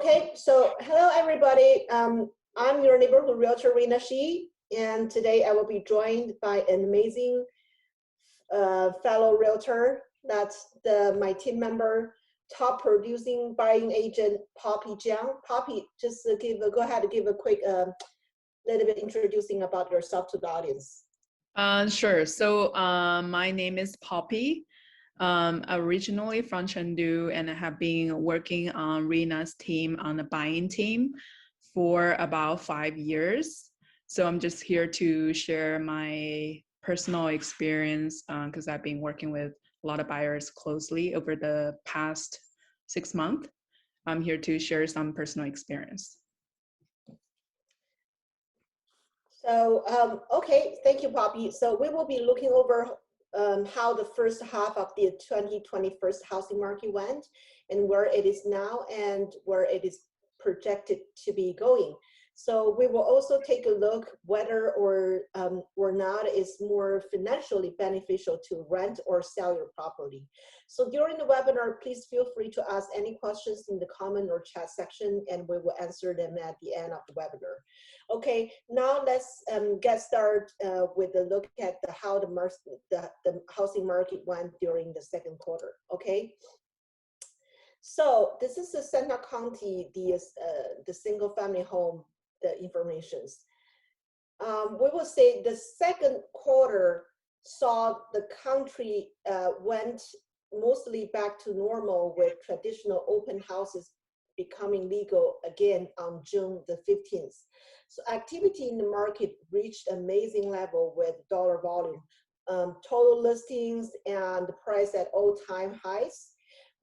Okay, so hello everybody. I'm your neighborhood realtor, Renna Shee, and today I will be joined by an amazing fellow realtor. That's my team member, top producing buying agent, Poppy Jiang. Poppy, just go ahead and give a quick little bit introducing about yourself to the audience. Sure. So my name is Poppy. Originally from Chengdu, and I have been working on Renna's team on the buying team for about 5 years. So I'm just here to share my personal experience because I've been working with a lot of buyers closely over the past 6 months. I'm here to share some personal experience. So, okay, thank you, Poppy. So we will be looking over how the first half of the 2021 housing market went and where it is now and where it is projected to be going. So we will also take a look whether or not it's more financially beneficial to rent or sell your property. So during the webinar, please feel free to ask any questions in the comment or chat section, and we will answer them at the end of the webinar. Okay, now let's get started with a look at how the housing market went during the second quarter. Okay. So this is the Santa County, the single family home, the informations. We will say the second quarter saw the country went mostly back to normal with traditional open houses becoming legal again on June the 15th. So activity in the market reached amazing level with dollar volume, total listings and the price at all-time highs.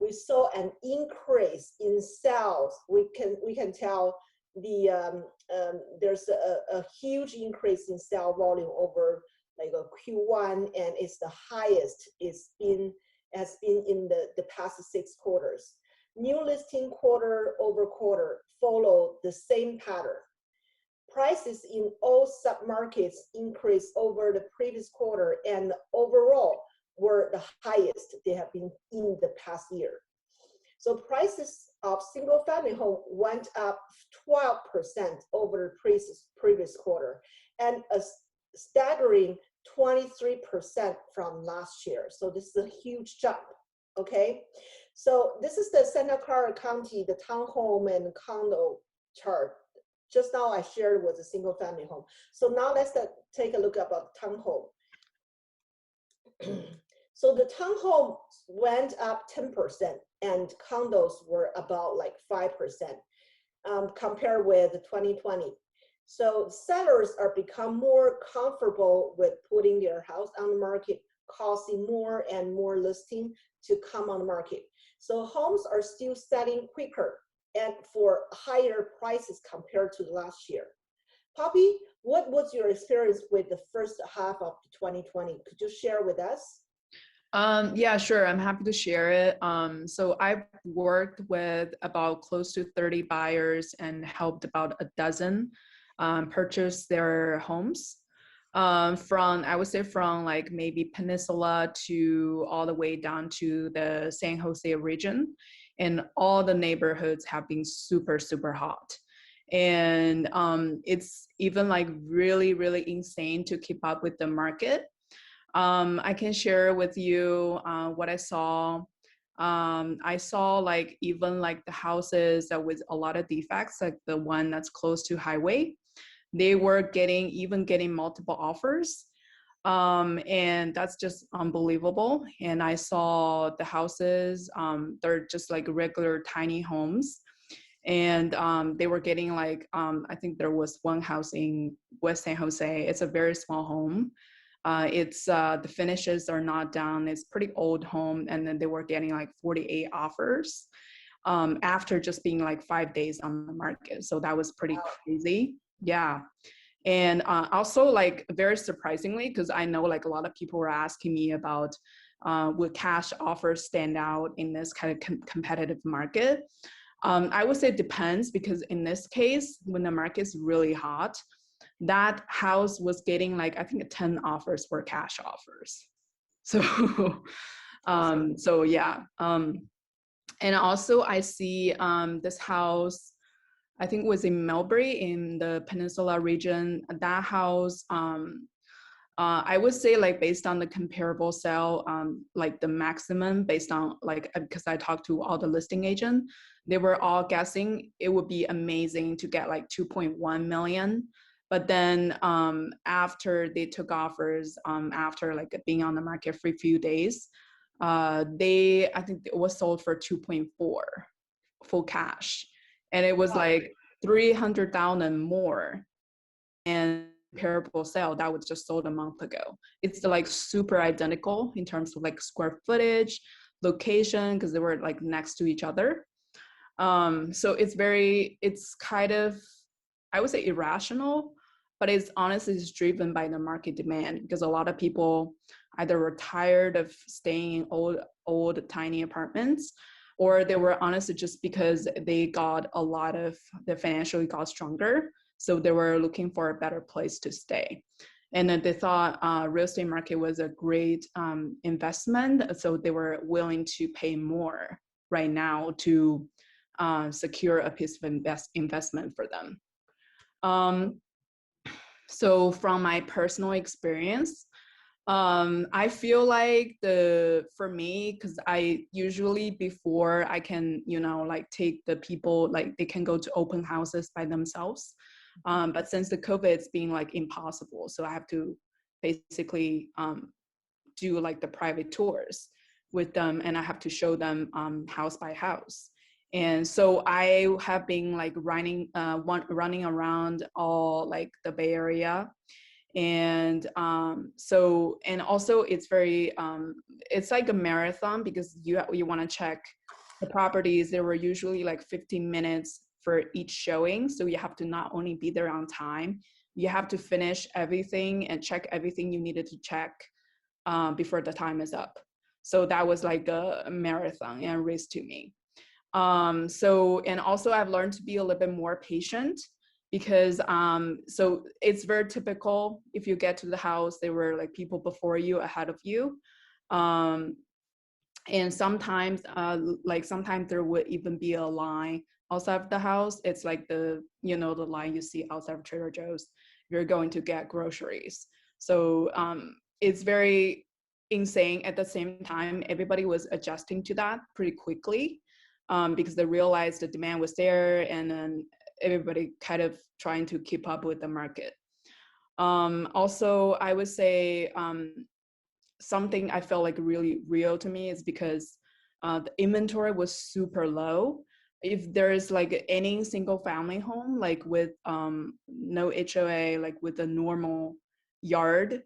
We saw an increase in sales. We can tell there's a huge increase in sale volume over like a Q1, and it's the highest has been in the past 6 quarters. New listing quarter over quarter followed the same pattern. Prices in all submarkets increased over the previous quarter and overall were the highest they have been in the past year. So prices of single family home went up 12% over the previous quarter and a staggering 23% from last year. So this is a huge jump, okay? So this is the Santa Clara County, the townhome and condo chart. Just now I shared was a single family home. So now let's take a look about townhome. So the townhome went up 10% and condos were about like 5% compared with 2020. So sellers are become more comfortable with putting their house on the market, causing more and more listing to come on the market. So homes are still selling quicker and for higher prices compared to last year. Poppy, what was your experience with the first half of 2020? Could you share with us? Yeah, sure. I'm happy to share it. So I've worked with about close to 30 buyers and helped about a dozen purchase their homes. I would say from like maybe Peninsula to all the way down to the San Jose region. And all the neighborhoods have been super, super hot. And it's even like really, really insane to keep up with the market. I can share with you what I saw. I saw like even like the houses that with a lot of defects, like the one that's close to highway, they were getting multiple offers. And that's just unbelievable. And I saw the houses, they're just like regular tiny homes. And they were getting like, I think there was one house in West San Jose. It's a very small home. The finishes are not done. It's pretty old home. And then they were getting like 48 offers after just being like 5 days on the market. So that was pretty crazy. Yeah. And also like very surprisingly, because I know like a lot of people were asking me about would cash offers stand out in this kind of competitive market? I would say it depends, because in this case, when the market's really hot, that house was getting like, I think 10 offers were cash offers. So, so yeah. And also I see this house, I think it was in Melbury in the Peninsula region. That house, I would say like based on the comparable sale, like the maximum based on like, because I talked to all the listing agents, they were all guessing it would be amazing to get like 2.1 million. But then after they took offers, after like being on the market for a few days, I think it was sold for 2.4 full cash. And it was like 300,000 more and comparable sale that was just sold a month ago. It's like super identical in terms of like square footage, location, because they were like next to each other. So it's kind of, I would say irrational, but it's honestly is driven by the market demand because a lot of people either were tired of staying in old tiny apartments, or they were honestly just because they financially got stronger. So they were looking for a better place to stay. And then they thought real estate market was a great investment. So they were willing to pay more right now to secure a piece of investment for them. So from my personal experience, I feel like for me, because I usually before I can, like take the people, like they can go to open houses by themselves. But since the COVID, it's being like impossible. So I have to basically do like the private tours with them, and I have to show them house by house. And so I have been like running around all like the Bay Area. And and also it's very it's like a marathon because you want to check the properties. There were usually like 15 minutes for each showing, so you have to not only be there on time, you have to finish everything and check everything you needed to check before the time is up. So that was like a marathon and race to me. And also I've learned to be a little bit more patient because so it's very typical if you get to the house, there were like people before you, ahead of you. And sometimes sometimes there would even be a line outside of the house. It's like the line you see outside of Trader Joe's, you're going to get groceries. So it's very insane. At the same time, everybody was adjusting to that pretty quickly because they realized the demand was there, and then everybody kind of trying to keep up with the market. Also, I would say something I felt like really real to me is because the inventory was super low. If there's like any single family home, like with no HOA, like with a normal yard,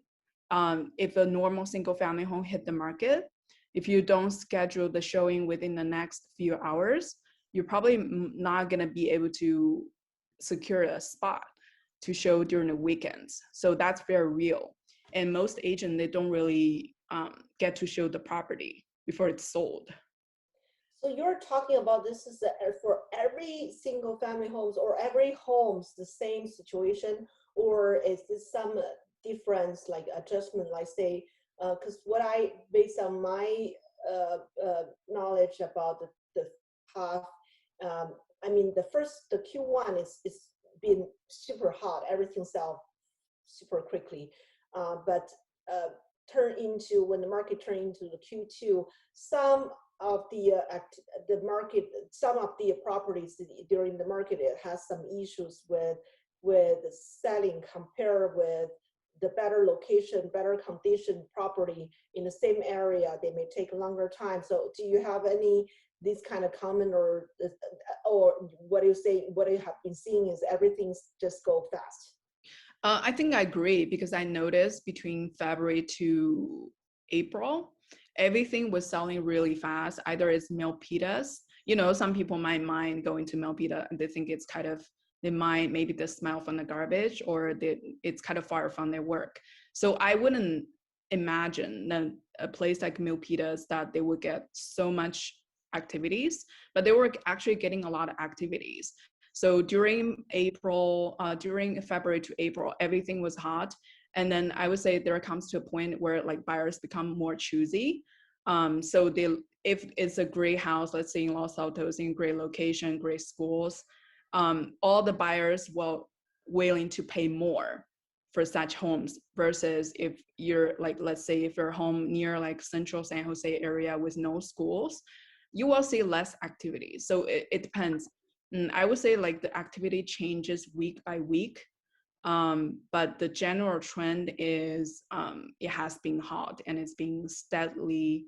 if a normal single family home hit the market, if you don't schedule the showing within the next few hours, you're probably not going to be able to secure a spot to show during the weekends. So that's very real. And most agents, they don't really get to show the property before it's sold. So you're talking about this is for every single family homes or every homes the same situation, or is this some difference like adjustment, like say, because what I, based on my knowledge about the half, I mean the Q1 is been super hot, everything sell super quickly, but when the market turned into the Q2, some of the market, some of the properties during the market, it has some issues with selling compared with the better location, better condition property in the same area. They may take a longer time. So do you have any this kind of comment, or what do you say, what you have been seeing is everything's just go fast? I think I agree because I noticed between February to April, everything was selling really fast. Either it's Milpitas, some people might mind going to Milpita and they think it's kind of, they mind maybe the smell from the garbage, or it's kind of far from their work. So I wouldn't imagine that a place like Milpitas that they would get so much activities, but they were actually getting a lot of activities. So during February to April, everything was hot. And then I would say there comes to a point where like buyers become more choosy. So if it's a great house, let's say in Los Altos, in great location, great schools, all the buyers will willing to pay more for such homes versus if you're like, let's say if you're home near like central San Jose area with no schools, you will see less activity. So it depends. I would say like the activity changes week by week. But the general trend is it has been hot and it's been steadily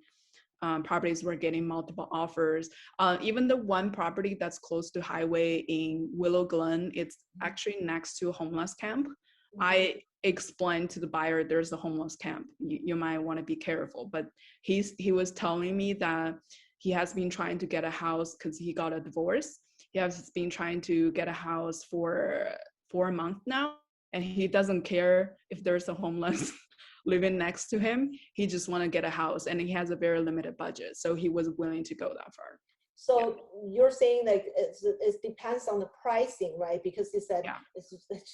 properties were getting multiple offers. Even the one property that's close to highway in Willow Glen, it's actually next to a homeless camp. I explained to the buyer there's a homeless camp. You might want to be careful. But he was telling me that he has been trying to get a house because he got a divorce. He has been trying to get a house for 4 months now, and he doesn't care if there's a homeless living next to him. He just want to get a house, and he has a very limited budget, so he was willing to go that far. So you're saying like it depends on the pricing, right? Because he said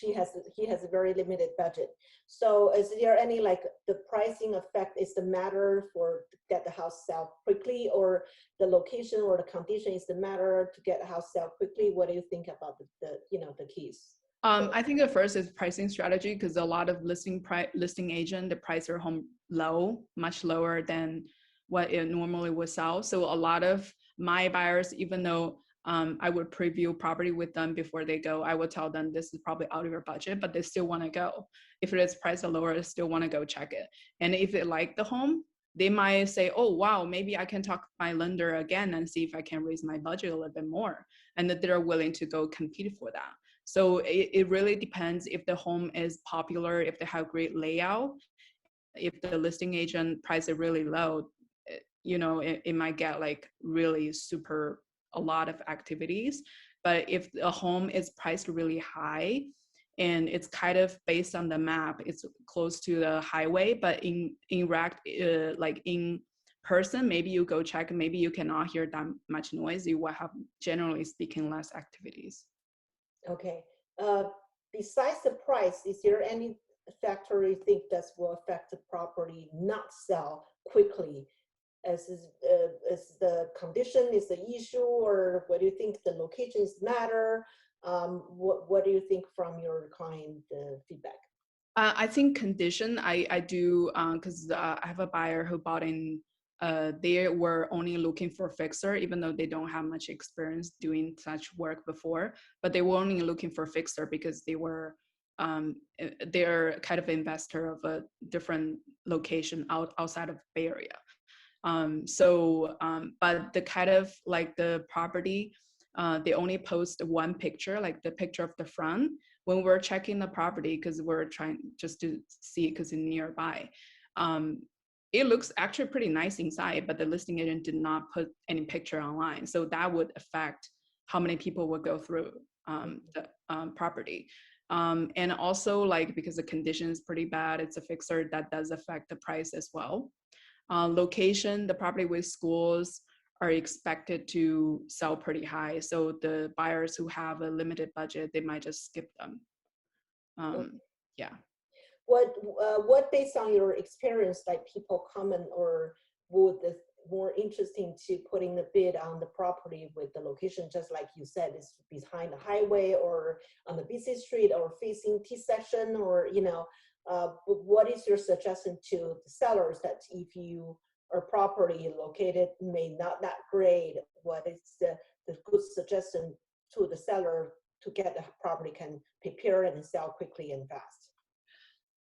he has a very limited budget. So is there any like the pricing effect is the matter for to get the house sell quickly, or the location or the condition is the matter to get a house sell quickly? What do you think about the keys? I think the first is pricing strategy, because a lot of listing agent, the price their home low, much lower than what it normally would sell. So a lot of my buyers, even though I would preview property with them before they go, I would tell them this is probably out of your budget, but they still want to go. If it is priced lower, they still want to go check it. And if they like the home, they might say, oh, wow, maybe I can talk to my lender again and see if I can raise my budget a little bit more. And that they're willing to go compete for that. So it really depends if the home is popular, if they have great layout, if the listing agent price it really low, it might get like really super a lot of activities. But if a home is priced really high and it's kind of based on the map, it's close to the highway, but in like in person, maybe you go check, maybe you cannot hear that much noise. You will have, generally speaking, less activities. Okay. Besides the price, is there any factor you think that will affect the property not sell quickly? As the condition is the issue, or what do you think the locations matter? What do you think from your client feedback? I think condition, I do, because I have a buyer who bought in, they were only looking for a fixer, even though they don't have much experience doing such work before, but they were only looking for a fixer because they're kind of investor of a different location outside of Bay Area. But the kind of like the property, they only post one picture, like the picture of the front. When we're checking the property, because we're trying just to see because it's nearby, it looks actually pretty nice inside, but the listing agent did not put any picture online. So that would affect how many people would go through the property. And also like, because the condition is pretty bad, it's a fixer, that does affect the price as well. Location, the property with schools are expected to sell pretty high. So the buyers who have a limited budget, they might just skip them. Yeah. What based on your experience, like people comment or would the more interesting to putting the bid on the property with the location, just like you said, is behind the highway or on the busy street or facing T section, or what is your suggestion to the sellers that if you are property located may not that great, what is the good suggestion to the seller to get the property can prepare and sell quickly and fast?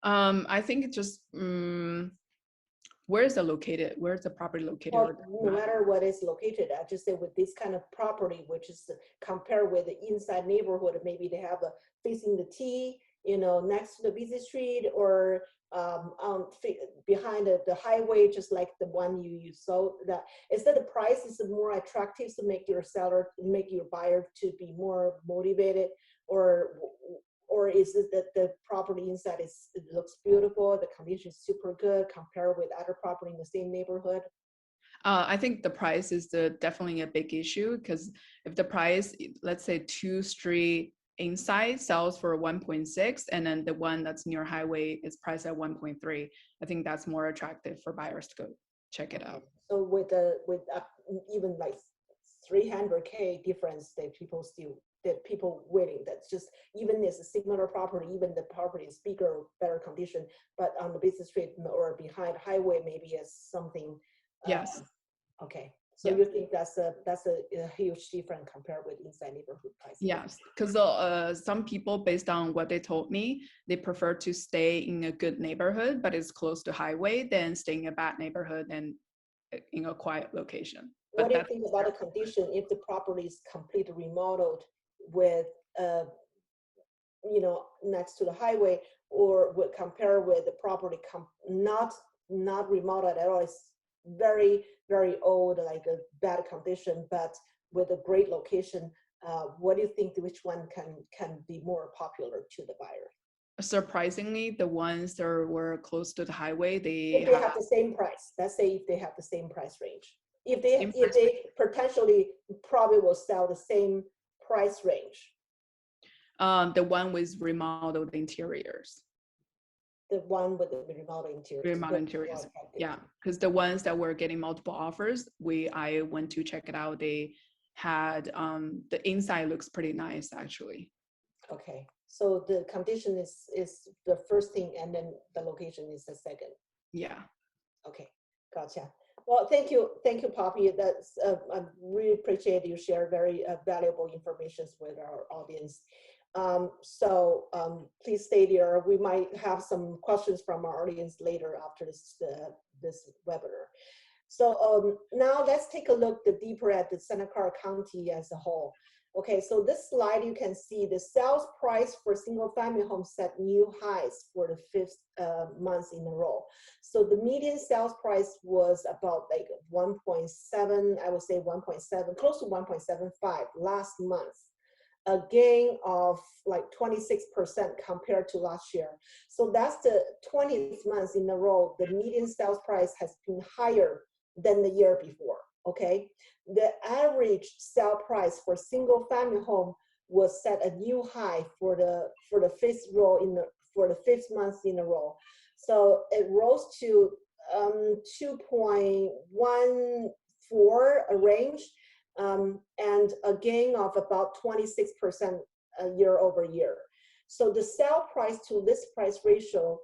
I think it's just where is the property located? Well, no matter what is located, I just say with this kind of property, which is compared with the inside neighborhood, maybe they have a facing the T, next to the busy street, or behind the highway, just like the one you sold. That is that the price is more attractive to make your buyer to be more motivated, or is it that the property inside it looks beautiful, the condition is super good compared with other property in the same neighborhood? I think the price is definitely a big issue, because if the price, let's say 2 street inside sells for 1.6, and then the one that's near highway is priced at 1.3, I think that's more attractive for buyers to go check it out. So with even like 300K difference, that people willing. That's just, even it's a similar property, even the property is bigger, better condition, but on the business street or behind highway, maybe it's something. Yes. Okay. So Yeah. you think that's a huge difference compared with inside neighborhood prices? Yes, because some people, based on what they told me, they prefer to stay in a good neighborhood, but it's close to highway, than staying in a bad neighborhood and in a quiet location. But what do you think about the condition if the property is completely remodeled with, next to the highway, or would compare with the property not remodeled at all? It's very, very old, like a bad condition, but with a great location. What do you think, which one can be more popular to the buyer? surprisingly, the ones that were close to the highway, If they have the same price, let's say if they have the same price range, if they potentially probably will sell the same price range. The one with remodeled interiors. The one with the remodeled interiors. Remodeled interiors. Yeah, because the ones that were getting multiple offers, I went to check it out. They had the inside looks pretty nice actually. Okay, so the condition is the first thing, and then the location is the second. Yeah. Okay, gotcha. Well, thank you, Poppy. That's I really appreciate you share very valuable information with our audience. Please stay there. We might have some questions from our audience later after this webinar. So now let's take a look deeper at the Santa Clara County as a whole. Okay, so this slide, you can see the sales price for single family homes set new highs for the fifth month in a row. So the median sales price was about like 1.7, I would say 1.7, close to 1.75 last month. A gain of like 26% compared to last year. So that's the 20th month in a row the median sales price has been higher than the year before. Okay, the average sale price for single family home was set a new high for the fifth month in a row. So it rose to 2.14 range, and a gain of about 26% year over year. So the sale price to list price ratio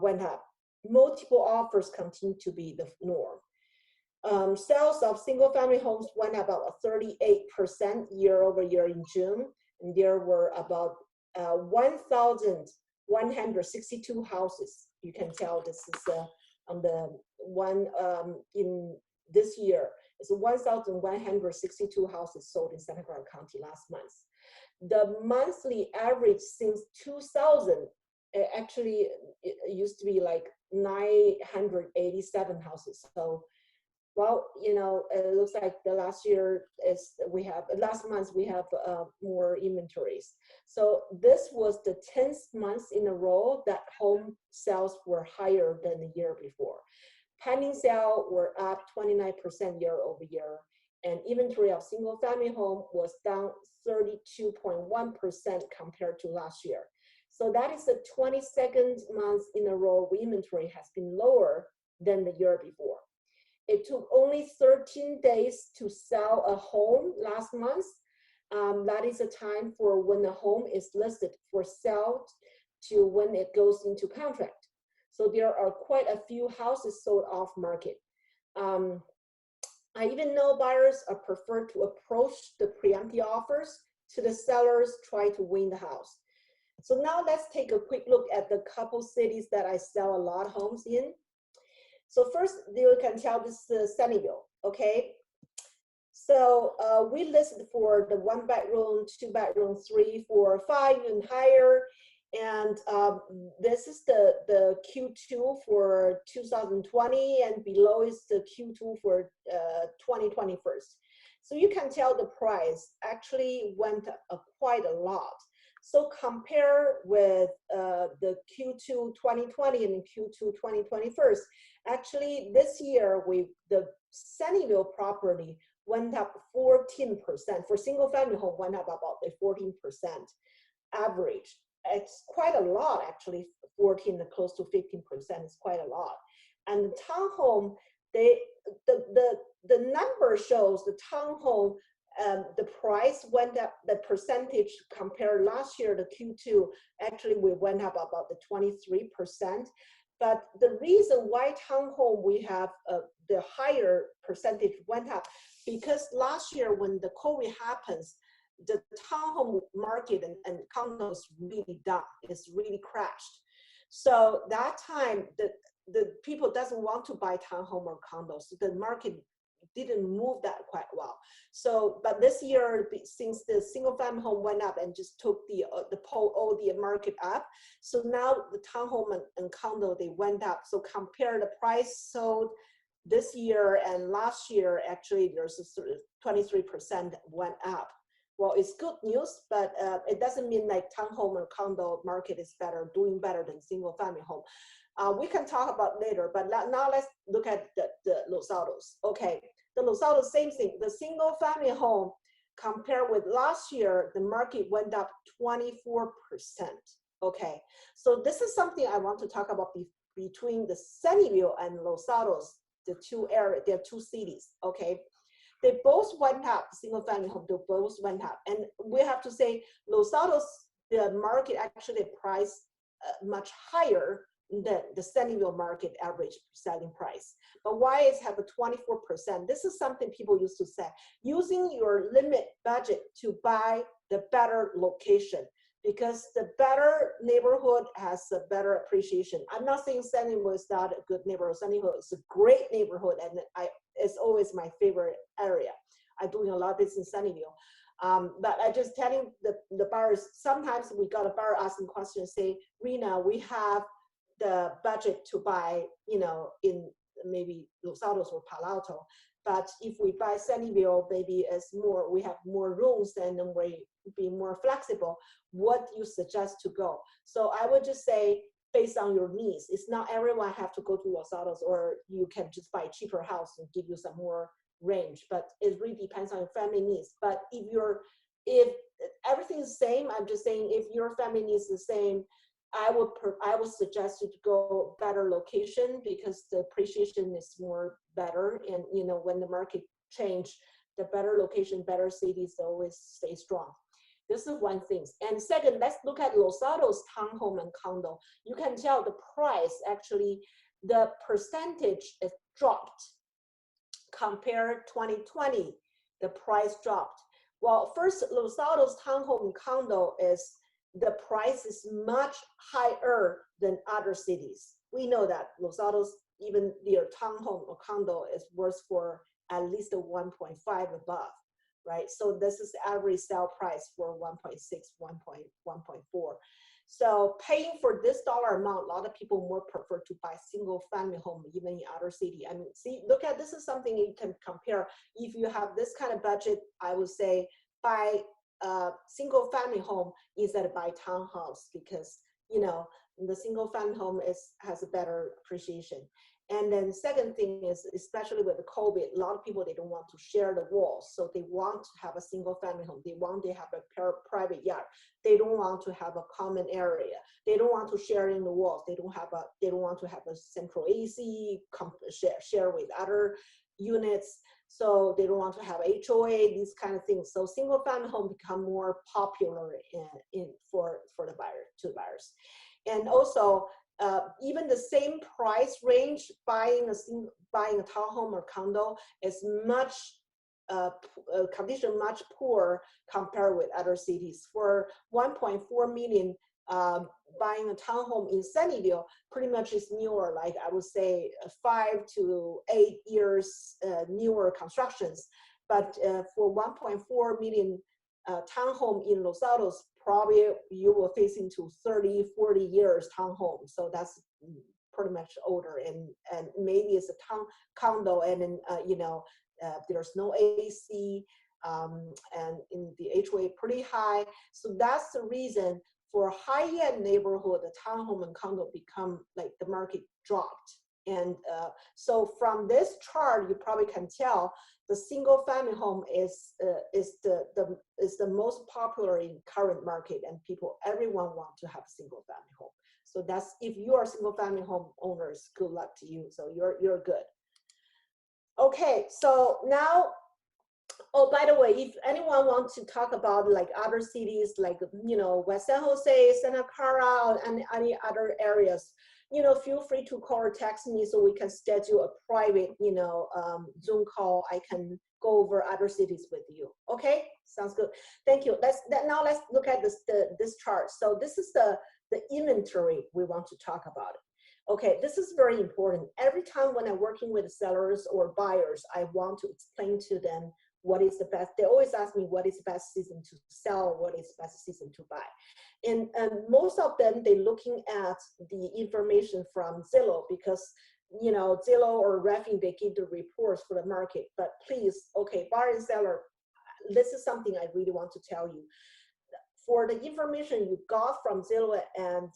went up. Multiple offers continue to be the norm. Sales of single family homes went up about 38% year over year in June, and there were about 1,162 houses. You can tell this is on the one in this year. It's 1,162 houses sold in Santa Clara County last month. The monthly average since 2000, actually it used to be like 987 houses. So, well, it looks like the last month we have more inventories. So this was the 10th month in a row that home sales were higher than the year before. Pending sale were up 29% year over year, and inventory of single family home was down 32.1% compared to last year. So that is the 22nd month in a row inventory has been lower than the year before. It took only 13 days to sell a home last month. That is a time for when the home is listed for sale to when it goes into contract. So there are quite a few houses sold off market. I even know buyers prefer to approach the preemptive offers to the sellers, try to win the house. So now let's take a quick look at the couple cities that I sell a lot of homes in. So first, you can tell this is Sunnyvale, okay? So we listed for the 1 bedroom, 2 bedroom, 3, 4, 5, and higher. And this is the Q2 for 2020, and below is the Q2 for 2021. So you can tell the price actually went up quite a lot. So compare with the Q2 2020 and Q2 2021. Actually, this year the Sunnyvale property went up 14%. For single family home, went up about a 14% average. It's quite a lot, actually. 14 close to 15% is quite a lot. And the townhome, they the number shows the townhome, the price went up, the percentage compared last year to Q2, actually we went up about the 23%. But the reason why townhome we have the higher percentage went up, because last year when the COVID happens, the townhome market and condos really down, it's really crashed. So that time the people doesn't want to buy townhome or condos. The market didn't move that quite well. So, but this year, since the single family home went up and just took all the market up, so now the townhome and condo, they went up. So compare the price sold this year and last year, actually there's a sort of 23% went up. Well, it's good news, but it doesn't mean like townhome or condo market is better, doing better than single family home. We can talk about later, but now let's look at the Los Altos. Okay, the Los Altos, same thing. The single family home compared with last year, the market went up 24%. Okay, so this is something I want to talk about between the Sunnyvale and Los Altos, the two areas, there are two cities. Okay, they both went up. Single family home, they both went up, and we have to say Los Altos, the market actually priced much higher than the Sunnyvale market average selling price. But why is have a 24%? This is something people used to say, using your limit budget to buy the better location, because the better neighborhood has a better appreciation. I'm not saying Sunnyvale is not a good neighborhood. Sunnyvale is a great neighborhood, and it's always my favorite area. I'm doing a lot of business in Sunnyvale. But I just telling the buyers, sometimes we got a buyer asking questions, say, Renna, we have the budget to buy, you know, in maybe Los Altos or Palo Alto, but if we buy Sunnyvale, maybe it's more, we have more rooms and then we be more flexible. What do you suggest to go? So I would just say, based on your needs, it's not everyone have to go to Los Altos, or you can just buy a cheaper house and give you some more range, but it really depends on your family needs. But if everything's the same, I'm just saying, if your family needs the same, I would suggest you to go better location, because the appreciation is more better. And you know, when the market change, the better location, better cities always stay strong. This is one thing. And second, let's look at Los Altos townhome and condo. You can tell the price, actually, the percentage is dropped compared 2020, the price dropped. Well, first, Los Altos townhome and condo is, the price is much higher than other cities. We know that Los Altos, even their townhome or condo is worth for at least a 1.5 above, right? So this is the average sale price for 1.6, 1.4. So paying for this dollar amount, a lot of people more prefer to buy single family home, even in other city. I mean, see, look at, this is something you can compare. If you have this kind of budget, I would say buy single family home instead of buy townhouse, because you know the single family home has a better appreciation. And then second thing is, especially with the COVID, a lot of people, they don't want to share the walls, so they want to have a single family home. They want to have a private yard. They don't want to have a common area. They don't want to share in the walls. They don't want to have a central AC share with other units. So they don't want to have HOA, these kind of things. So single family home become more popular for the buyers. And also, even the same price range, buying a townhome or condo is much condition much poor compared with other cities. For 1.4 million, buying a townhome in Sunnyvale pretty much is newer, like I would say 5 to 8 years newer constructions. But for 1.4 million townhome in Los Altos, probably you will face into 30, 40 years townhome. So that's pretty much older, and maybe it's a condo, and then you know, there's no AC, and in the HOA pretty high. So that's the reason for high-end neighborhood, the townhome and condo become like the market dropped. And so from this chart, you probably can tell the single family home is the most popular in current market, and everyone want to have a single family home. So that's, if you are single family home owners, good luck to you. So you're good. Okay, so now, oh, by the way, if anyone wants to talk about like other cities, like, West San Jose, Santa Clara, and any other areas, feel free to call or text me so we can schedule a private, Zoom call. I can go over other cities with you. Okay, sounds good. Thank you. Now let's look at this chart. So this is the inventory we want to talk about. Okay, this is very important. Every time when I'm working with sellers or buyers, I want to explain to them what is the best. They always ask me what is the best season to sell, what is the best season to buy. And most of them, they're looking at the information from Zillow because, Zillow or Refin, they give the reports for the market. But please, okay, buyer and seller, this is something I really want to tell you. For the information you got from Zillow and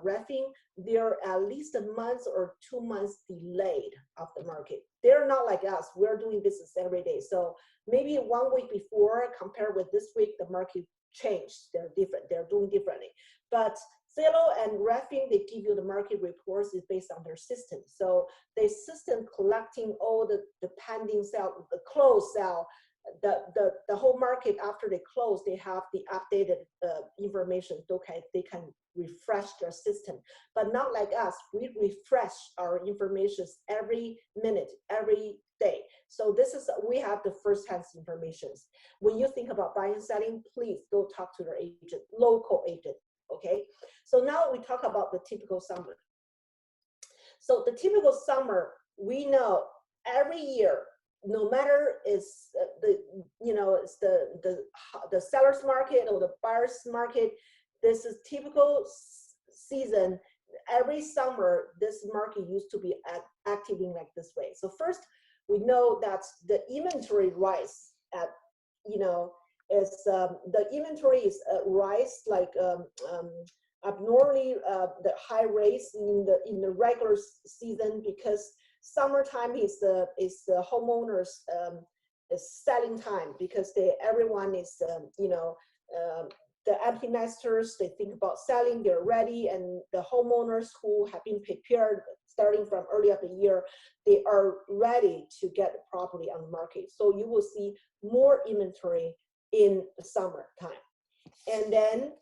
Refin, they're at least a month or 2 months delayed of the market. They're not like us. We're doing business every day. So maybe 1 week before, compared with this week, the market changed. They're different. They're doing differently. But Zillow and Refin, they give you the market reports is based on their system. So their system collecting all the pending sale, the closed sale, the whole market after they close, they have the updated information. Okay, they can refresh their system, but not like us. We refresh our information every minute, every day. So we have the first-hand information. When you think about buying and selling, please go talk to their agent, local agent. Okay, so now we talk about the typical summer. So the typical summer, we know every year, no matter it's it's the seller's market or the buyer's market, this is typical season. Every summer, this market used to be acting like this way. So first, we know that the inventory rise at is the inventory is rise like abnormally the high rates in the regular season, because summertime is the homeowners is selling time, because everyone is the empty nesters, they think about selling, they're ready, and the homeowners who have been prepared starting from early of the year, they are ready to get the property on the market. So you will see more inventory in the summertime, and then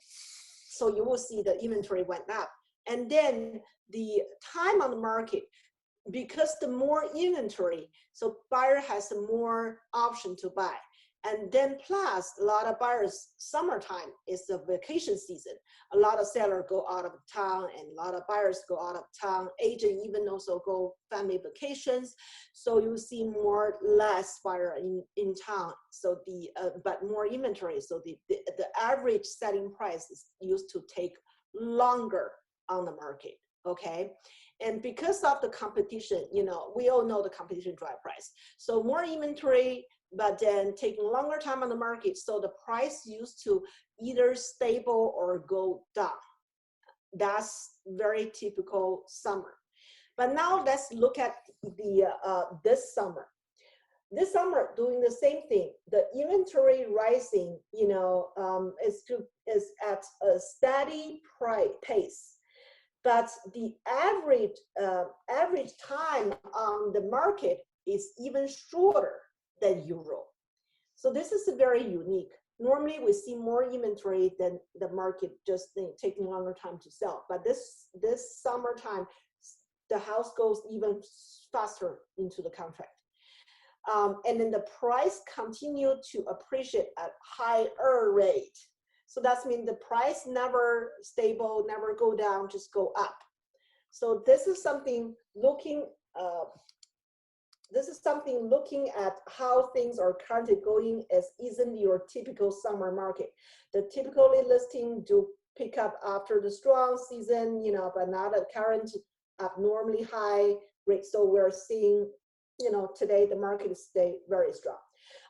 so you will see the inventory went up, and then the time on the market, because the more inventory, so buyer has more option to buy. And then plus a lot of buyers, summertime is the vacation season. A lot of sellers go out of town and a lot of buyers go out of town. Agent even also go family vacations. So you see less buyer in town. So but more inventory. So the average selling price is used to take longer on the market. Okay. And because of the competition, we all know the competition drive price. So more inventory, but then taking longer time on the market. So the price used to either stable or go down. That's very typical summer. But now let's look at this summer. This summer, doing the same thing. The inventory rising, is at a steady pace. But the average time on the market is even shorter than Europe. So this is very unique. Normally we see more inventory than the market just taking longer time to sell. But this summertime, the house goes even faster into the contract. And then the price continued to appreciate at higher rate. So that means the price never stable, never go down, just go up. So this is something looking at how things are currently going isn't your typical summer market. The typically listing do pick up after the strong season, but not at current abnormally high rate. So we're seeing, today the market is stay very strong.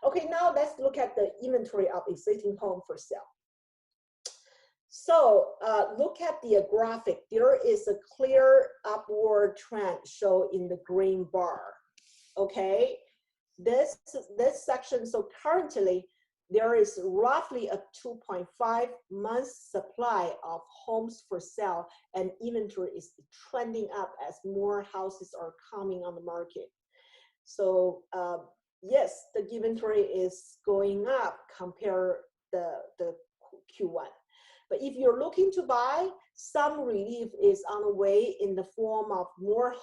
Okay, now let's look at the inventory of existing home for sale. So look at the graphic. There is a clear upward trend shown in the green bar. Okay, this section. So currently there is roughly a 2.5 months supply of homes for sale, and inventory is trending up as more houses are coming on the market. So yes, the inventory is going up compared the Q1. But if you're looking to buy, some relief is on the way in the form of more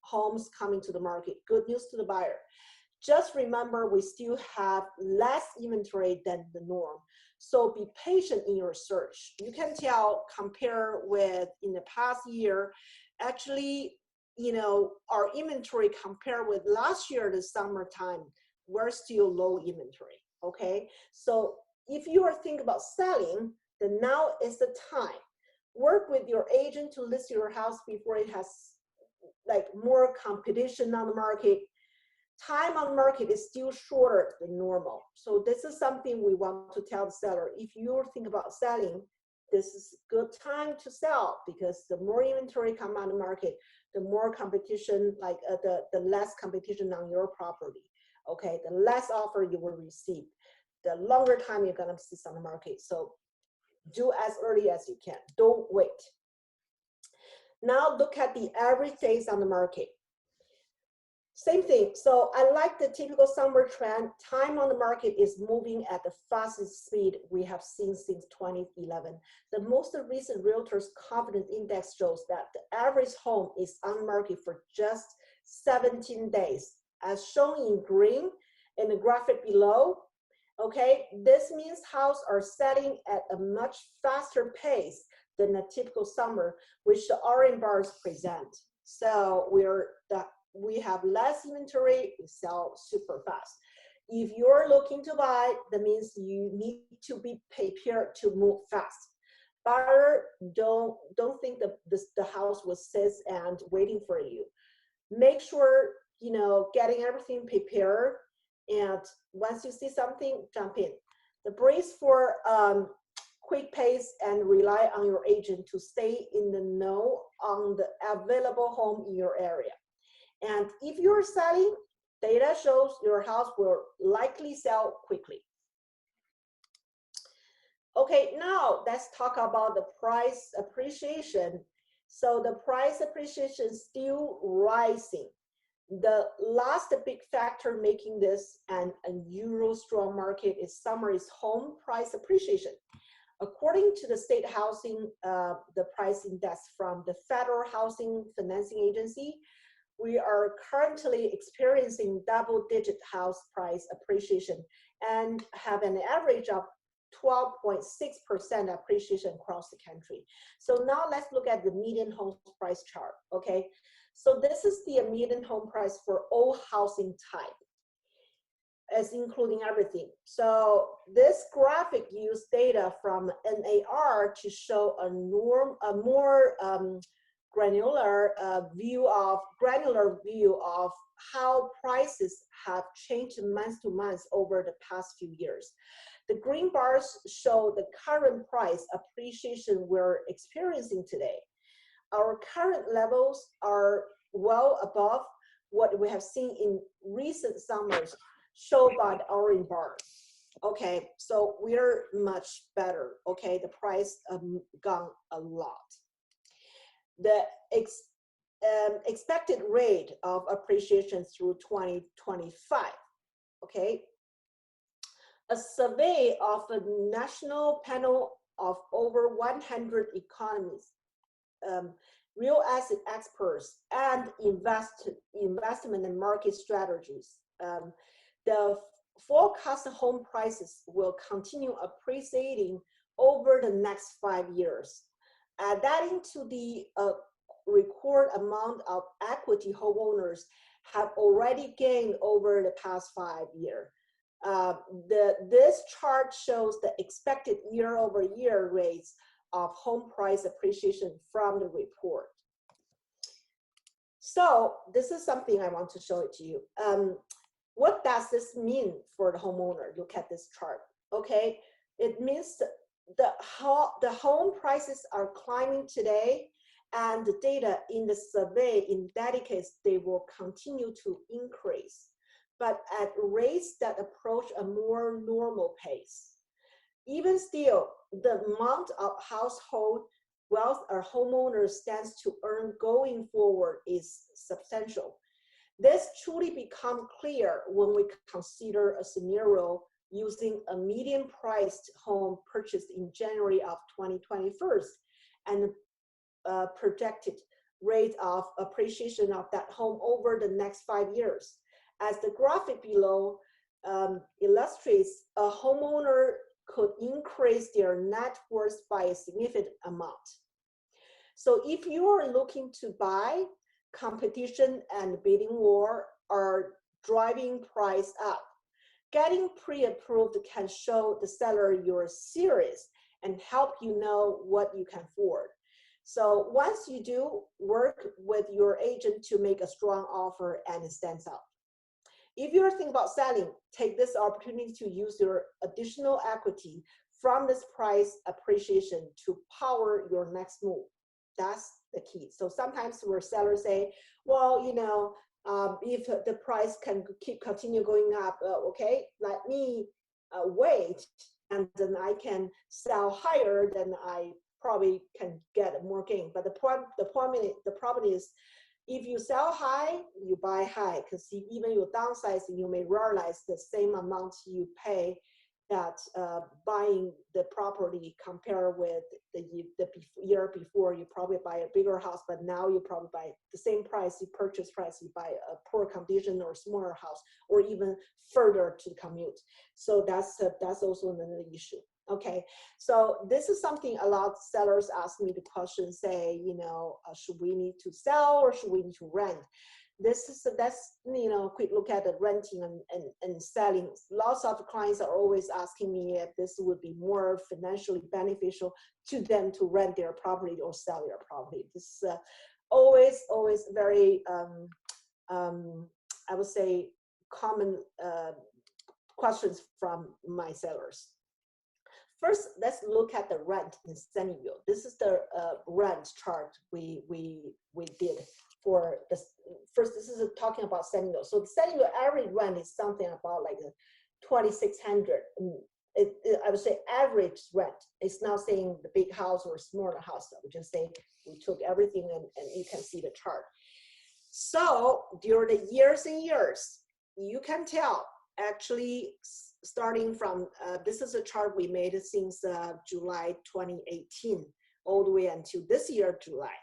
homes coming to the market. Good news to the buyer. Just remember, we still have less inventory than the norm. So be patient in your search. You can tell, compare with in the past year, actually, you know, our inventory compared with last year, the summertime, we're still low inventory, okay? So if you are thinking about selling, then now is the time. Work with your agent to list your house before it has like more competition on the market. Time on market is still shorter than normal. So this is something we want to tell the seller. If you think about selling, this is a good time to sell, because the more inventory come on the market, the more competition, like the less competition on your property. Okay, the less offer you will receive, the longer time you're gonna see on the market. So do as early as you can, don't wait. Now look at the average days on the market. Same thing. So I like the typical summer trend. Time on the market is moving at the fastest speed we have seen since 2011. The most recent Realtor's Confidence Index shows that the average home is on market for just 17 days, as shown in green in the graphic below. Okay, this means houses are selling at a much faster pace than a typical summer, which the orange bars present. So we have less inventory, we sell super fast. If you're looking to buy, that means you need to be prepared to move fast. Buyer, don't think that the house will sit and waiting for you. Make sure, you know, getting everything prepared, and once you see something, jump in. The brace for quick pace and rely on your agent to stay in the know on the available home in your area. And if you're selling, data shows your house will likely sell quickly. Okay, now let's talk about the price appreciation. So the price appreciation is still rising. The last big factor making this an unusual strong market is summer's home price appreciation. According to the state housing, the price index from the Federal Housing Financing Agency, we are currently experiencing double-digit house price appreciation and have an average of 12.6% appreciation across the country. So now let's look at the median home price chart, okay? So this is the median home price for all housing type, as including everything. So this graphic uses data from NAR to show a more granular view of how prices have changed month to month over the past few years. The green bars show the current price appreciation we're experiencing today. Our current levels are well above what we have seen in recent summers, shown by the orange bars. Okay, so we're much better. Okay, the price gone a lot. The expected rate of appreciation through 2025. Okay, a survey of a national panel of over 100 economists, real estate experts, and investment and market strategies. The forecast home prices will continue appreciating over the next 5 years. Adding to the record amount of equity homeowners have already gained over the past 5 years. This chart shows the expected year-over-year rates of home price appreciation from the report. So this is something I want to show it to you. What does this mean for the homeowner? Look at this chart, okay? It means the home prices are climbing today, and the data in the survey indicates they will continue to increase, but at rates that approach a more normal pace. Even still, the amount of household wealth a homeowner stands to earn going forward is substantial. This truly become clear when we consider a scenario using a median priced home purchased in January of 2021 and projected rate of appreciation of that home over the next 5 years. As the graphic below illustrates, a homeowner could increase their net worth by a significant amount. So if you are looking to buy, competition and bidding war are driving price up. Getting pre-approved can show the seller you're serious and help you know what you can afford. So once you do, work with your agent to make a strong offer and it stands out. If you're thinking about selling, take this opportunity to use your additional equity from this price appreciation to power your next move. That's the key. So sometimes where sellers say, well, you know, if the price can continue going up, okay, let me wait, and then I can sell higher, then I probably can get more gain. But the problem is, if you sell high, you buy high, because even you downsize, you may realize the same amount you pay that buying the property compared with the year before. You probably buy a bigger house, but now you probably buy the same price, you purchase price, you buy a poor condition or smaller house, or even further to commute. So that's also another issue. Okay, so this is something a lot of sellers ask me the question, say, you know, should we need to sell or should we need to rent? That's, you know, quick look at the renting and selling. Lots of clients are always asking me if this would be more financially beneficial to them to rent their property or sell their property. This is always very, I would say, common questions from my sellers. First, let's look at the rent in Sunnyvale. This is the rent chart we did for this. First, this is talking about Sunnyvale. So the Sunnyvale average rent is something about like 2,600. I would say average rent. It's not saying the big house or smaller house. I would just say we took everything and you can see the chart. So during the years and years, you can tell actually starting from, this is a chart we made since July 2018, all the way until this year, July.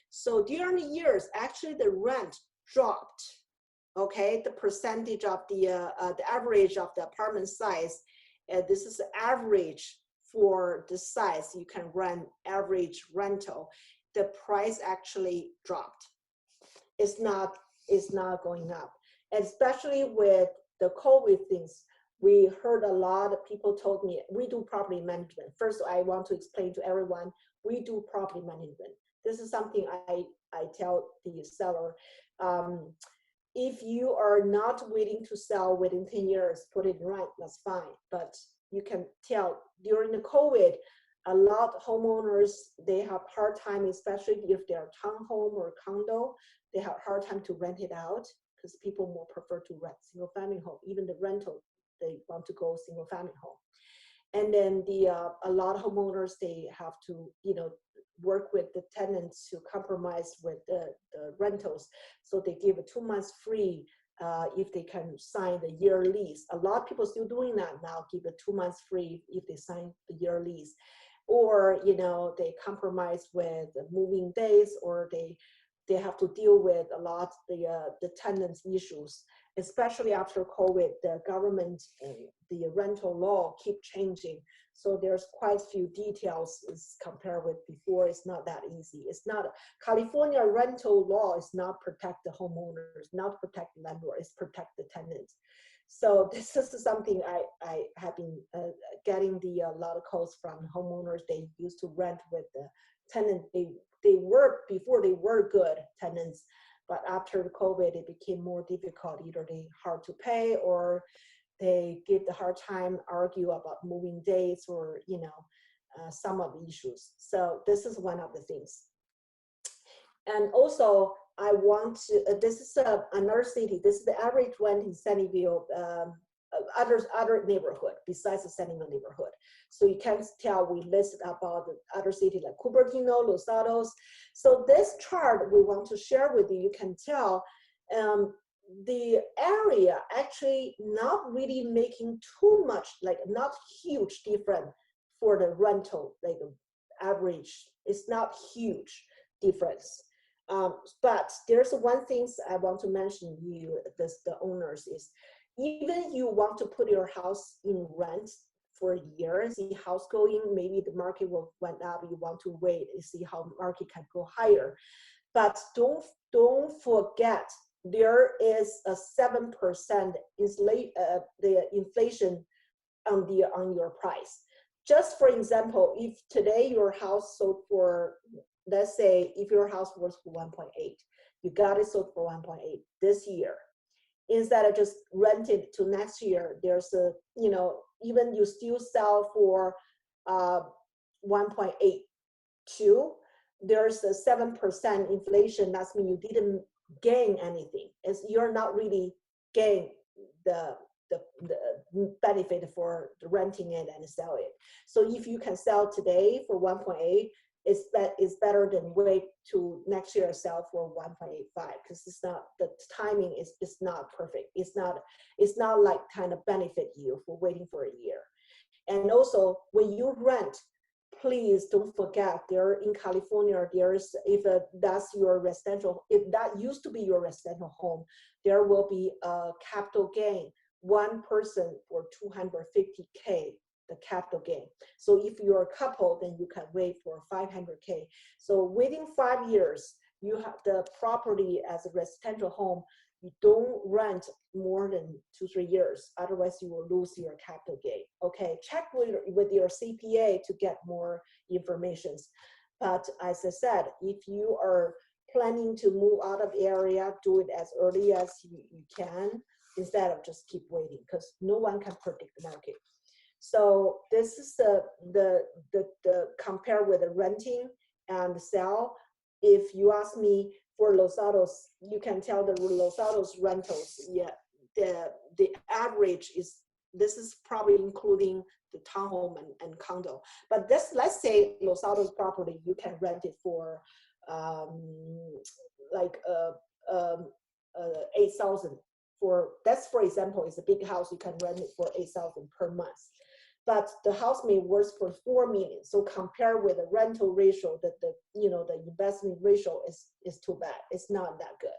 So during the years, actually the rent dropped, okay? The percentage of the average of the apartment size, this is the average for the size you can rent, average rental. The price actually dropped. It's not going up, especially with the COVID things. We heard a lot of people told me, we do property management. First, I want to explain to everyone, we do property management. This is something I tell the seller. If you are not willing to sell within 10 years, put it right, that's fine. But you can tell during the COVID, a lot of homeowners, they have hard time, especially if they're townhome or condo, they have hard time to rent it out because people more prefer to rent single family home. Even the rental, they want to go single family home. And then a lot of homeowners, they have to, you know, work with the tenants to compromise with the rentals. So they give 2 months free if they can sign the year lease. A lot of people still doing that now, give 2 months free if they sign the year lease. Or, you know, they compromise with the moving days, or they have to deal with a lot the tenants issues, especially after COVID. The government, the rental law keep changing. So there's quite a few details as compared with before. It's not that easy. It's not, California rental law is not protect the homeowners, not protect the landlord, it's protect the tenants. So this is something I have been getting a lot of calls from homeowners. They used to rent with the tenant. They were, before they were good tenants, but after COVID, it became more difficult. Either they hard to pay, or they give the hard time, argue about moving dates, or, you know, some of the issues. So this is one of the things. And also, I want to, this is another city. This is the average rent in Sunnyvale, other neighborhood besides the Sunnyvale neighborhood. So you can tell we listed about the other cities like Cupertino, Los Altos. So this chart we want to share with you, you can tell the area actually not really making too much, like not huge difference for the rental, like average. It's not huge difference. But there's one thing I want to mention you, the owners, is even you want to put your house in rent for a year, see how's going, maybe the market will went up, you want to wait and see how market can go higher. But don't forget there is a 7% the inflation on your price. Just for example, if today your house sold for, let's say if your house was for 1.8, you got it sold for 1.8 this year. Instead of just rent it to next year, there's a, you know, even you still sell for 1.82, there's a 7% inflation. That's mean you didn't gain anything. It's, you're not really gain the benefit for renting it and sell it. So if you can sell today for 1.8, it's better than wait to next year sell for 1.85, because it's not, the timing is not perfect. It's not like kind of benefit you for waiting for a year. And also when you rent, please don't forget there in California, there's, if that's your residential, if that used to be your residential home, there will be a capital gain, one person for 250K, the capital gain. So if you're a couple, then you can wait for 500K. So within 5 years, you have the property as a residential home. You don't rent more than 2-3 years, otherwise you will lose your capital gain. Okay, check with your CPA to get more information. But as I said, if you are planning to move out of the area, do it as early as you can, instead of just keep waiting, because no one can predict the market. So this is the compare with the renting and sell. If you ask me, for Los Altos, you can tell the Los Altos rentals, yeah, the average is, this is probably including the townhome and condo. But this, let's say Los Altos property, you can rent it for like 8,000 for, that's for example, is a big house, you can rent it for 8,000 per month. But the house may worth for 4 million. So compare with the rental ratio, that the, you know, the investment ratio is too bad. It's not that good.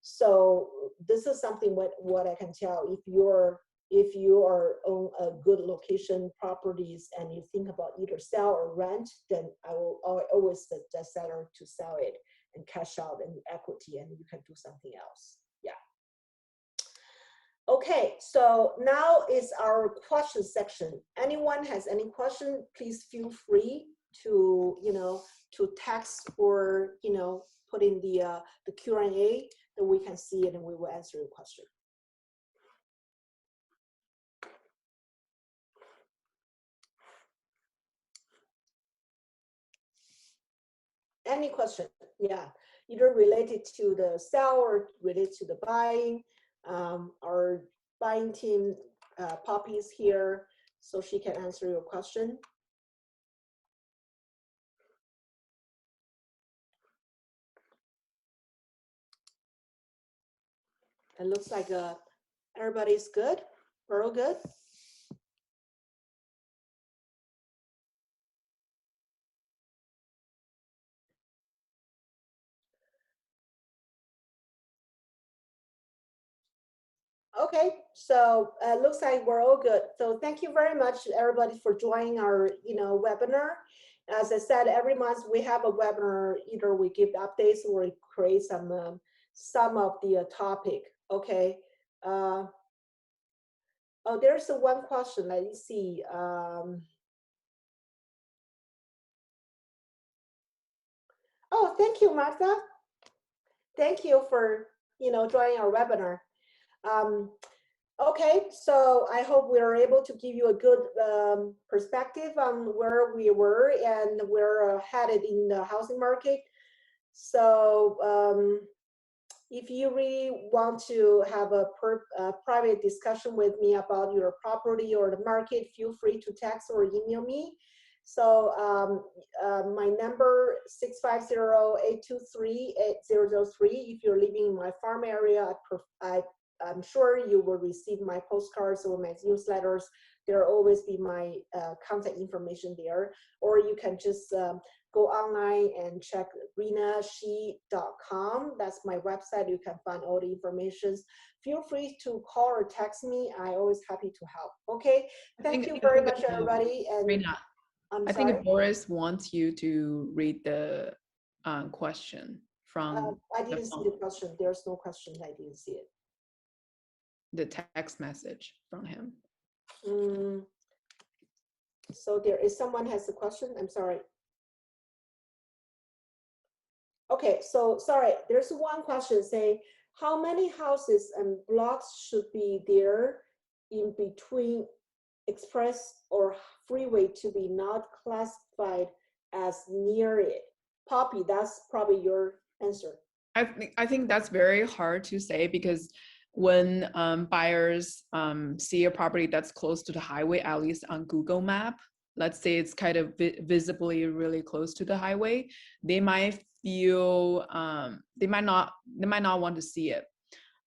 So this is something what I can tell. If you are on a good location properties and you think about either sell or rent, then I always suggest seller to sell it and cash out and equity, and you can do something else. Yeah. Okay, so now is our question section. Anyone has any question, please feel free to, you know, to text or, you know, put in the Q&A, that we can see it and we will answer your question. Any question? Yeah, either related to the sell or related to the buying. Our buying team, Poppy is here, so she can answer your question. It looks like everybody's good. We're all good. Okay, so looks like we're all good. So thank you very much, everybody, for joining our, you know, webinar. As I said, every month we have a webinar. Either we give updates or we create some of the topic. Okay. Oh, there's one question. Let me see. Oh, thank you, Martha. Thank you for, you know, joining our webinar. Okay, so I hope we are able to give you a good perspective on where we were and where we're headed in the housing market. So if you really want to have a private discussion with me about your property or the market, feel free to text or email me. So my number 650-823-8003. If you're living in my farm area, I'm sure you will receive my postcards or my newsletters. There will always be my contact information there. Or you can just go online and check rennashee.com. That's my website. You can find all the information. Feel free to call or text me. I'm always happy to help. Okay. Thank you very much, everybody. And Renna, I'm I sorry. think Boris wants you to read the question from I didn't see the question. There's no question. I didn't see it. the text message from him. So there is someone has a question. I'm sorry. Okay, so sorry. There's one question saying, how many houses and blocks should be there in between express or freeway to be not classified as near it? Poppy, that's probably your answer. I think that's very hard to say because when buyers see a property that's close to the highway, at least on Google Map, let's say it's kind of visibly really close to the highway, they might feel they might not want to see it.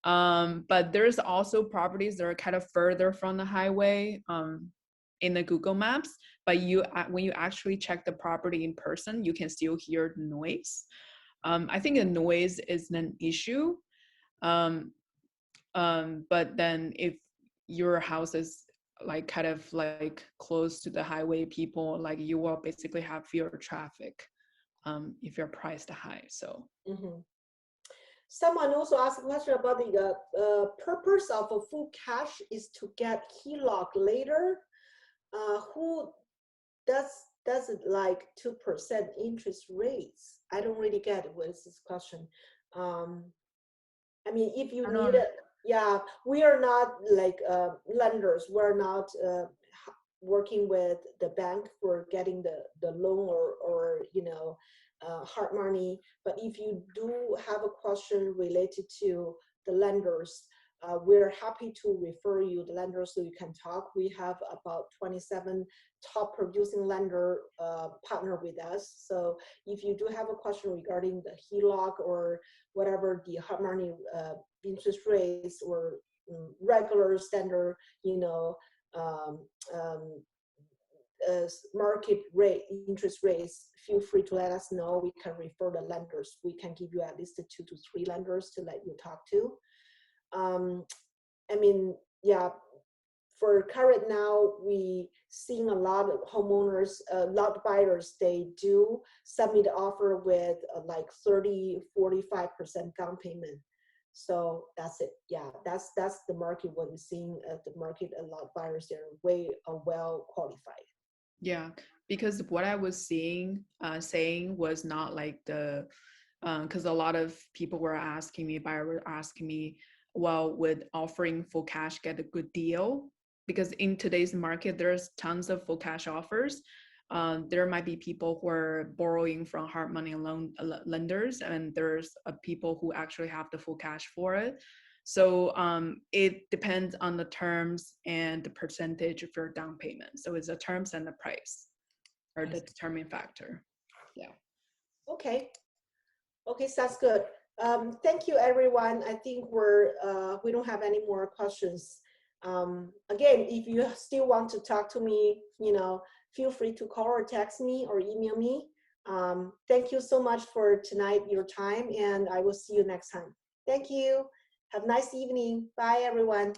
But there's also properties that are kind of further from the highway in the Google Maps, but when you actually check the property in person, you can still hear the noise. I think the noise isn't an issue. But then if your house is like kind of like close to the highway, people like you will basically have fewer traffic if you're priced high. So someone also asked a question about the purpose of a full cash is to get HELOC later. Who does it like 2% interest rates? I don't really get what is this question. I mean, if you need it, yeah, we are not like lenders. We're not working with the bank for getting the loan or you know hard money. But if you do have a question related to the lenders, we're happy to refer you the lenders so you can talk. We have about 27 top producing lender partner with us. So if you do have a question regarding the HELOC or whatever the hard money interest rates or regular standard, you know, market rate interest rates, feel free to let us know. We can refer the lenders. We can give you at least 2 to 3 lenders to let you talk to. I mean, yeah, for current now, we seeing a lot of homeowners, a lot of buyers, they do submit the offer with like 30, 45% down payment. So that's it. Yeah, that's the market. What we're seeing at the market, a lot of buyers, they're way well qualified. yeah, because what I was saying was not like the because a lot of people were asking me, buyers were asking me, well, would offering full cash get a good deal? Because in today's market, there's tons of full cash offers. There might be people who are borrowing from hard money loan lenders, and there's people who actually have the full cash for it. So it depends on the terms and the percentage of your down payment. So it's the terms and the price are the determining factor. Yeah. Okay. Okay, sounds good. Thank you, everyone. I think we don't have any more questions. Again, if you still want to talk to me, you know, feel free to call or text me or email me. Thank you so much for tonight, your time, and I will see you next time. Thank you. Have a nice evening. Bye, everyone.